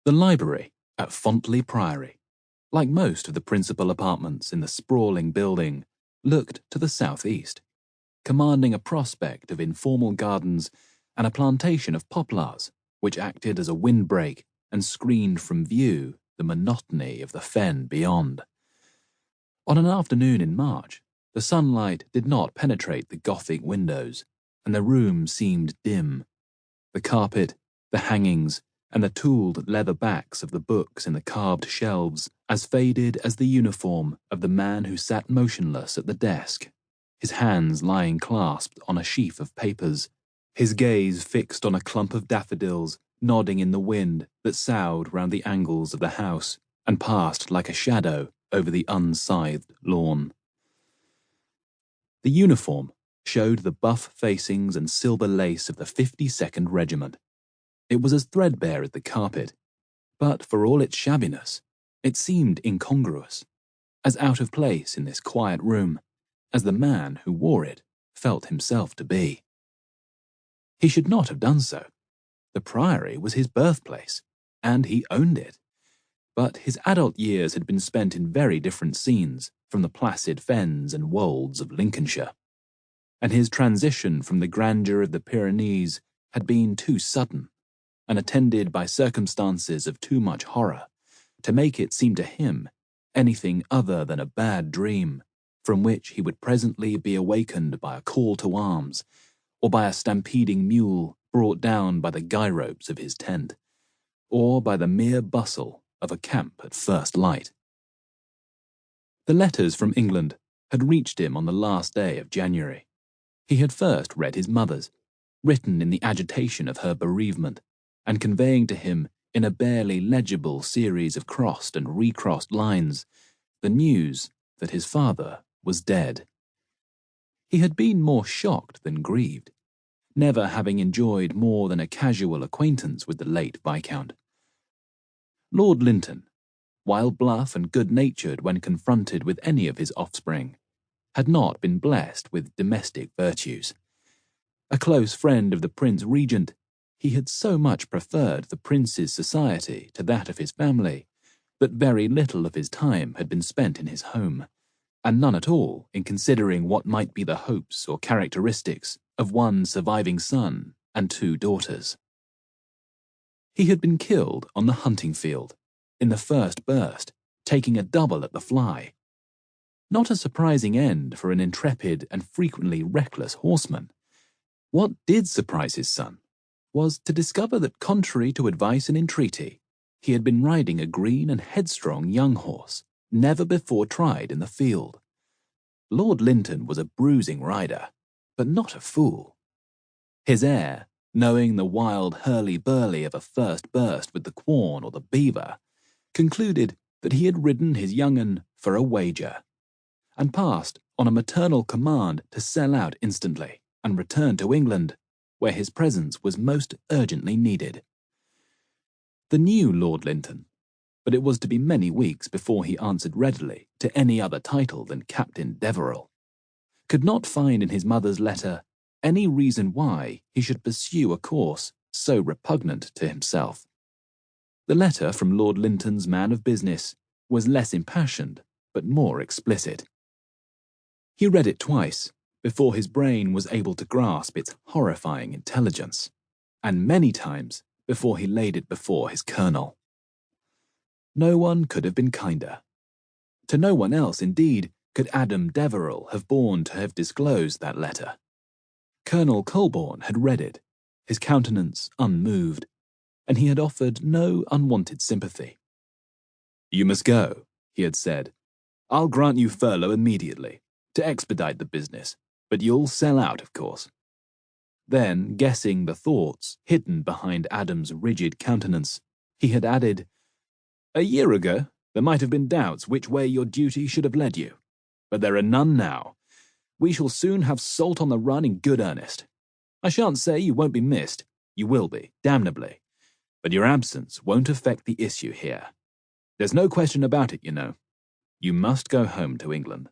The library at Fontley Priory, like most of the principal apartments in the sprawling building, looked to the southeast, commanding a prospect of informal gardens and a plantation of poplars which acted as a windbreak and screened from view the monotony of the fen beyond. On an afternoon in March, the sunlight did not penetrate the Gothic windows, and the room seemed dim. The carpet, the hangings, and the tooled leather backs of the books in the carved shelves as faded as the uniform of the man who sat motionless at the desk, his hands lying clasped on a sheaf of papers, his gaze fixed on a clump of daffodils nodding in the wind that soughed round the angles of the house and passed like a shadow over the unscythed lawn. The uniform showed the buff facings and silver lace of the 52nd Regiment. It was as threadbare as the carpet, but for all its shabbiness, it seemed incongruous, as out of place in this quiet room as the man who wore it felt himself to be. He should not have done so. The Priory was his birthplace, and he owned it. But his adult years had been spent in very different scenes from the placid fens and wolds of Lincolnshire, and his transition from the grandeur of the Pyrenees had been too sudden, and attended by circumstances of too much horror, to make it seem to him anything other than a bad dream, from which he would presently be awakened by a call to arms, or by a stampeding mule brought down by the guy ropes of his tent, or by the mere bustle of a camp at first light. The letters from England had reached him on the last day of January. He had first read his mother's, written in the agitation of her bereavement, and conveying to him in a barely legible series of crossed and recrossed lines the news that his father was dead. He had been more shocked than grieved, never having enjoyed more than a casual acquaintance with the late Viscount. Lord Lynton, while bluff and good-natured when confronted with any of his offspring, had not been blessed with domestic virtues. A close friend of the Prince Regent, he had so much preferred the Prince's society to that of his family that very little of his time had been spent in his home, and none at all in considering what might be the hopes or characteristics of one surviving son and 2 daughters. He had been killed on the hunting field, in the first burst, taking a double at the fly. Not a surprising end for an intrepid and frequently reckless horseman. What did surprise his son was to discover that, contrary to advice and entreaty, he had been riding a green and headstrong young horse, never before tried in the field. Lord Lynton was a bruising rider, but not a fool. His heir, knowing the wild hurly-burly of a first burst with the quorn or the beaver, concluded that he had ridden his young un for a wager, and passed on a maternal command to sell out instantly and return to England, where his presence was most urgently needed. The new Lord Lynton, but it was to be many weeks before he answered readily to any other title than Captain Deveril, could not find in his mother's letter any reason why he should pursue a course so repugnant to himself. The letter from Lord Lynton's man of business was less impassioned, but more explicit. He read it twice before his brain was able to grasp its horrifying intelligence, and many times before he laid it before his colonel. No one could have been kinder. To no one else, indeed, could Adam Deveril have borne to have disclosed that letter. Colonel Colborne had read it, his countenance unmoved, and he had offered no unwanted sympathy. "You must go," he had said. "I'll grant you furlough immediately, to expedite the business, but you'll sell out, of course." Then, guessing the thoughts hidden behind Adam's rigid countenance, he had added, "A year ago, there might have been doubts which way your duty should have led you, but there are none now. We shall soon have salt on the run in good earnest. I shan't say you won't be missed. You will be, damnably. But your absence won't affect the issue here. There's no question about it, you know. You must go home to England."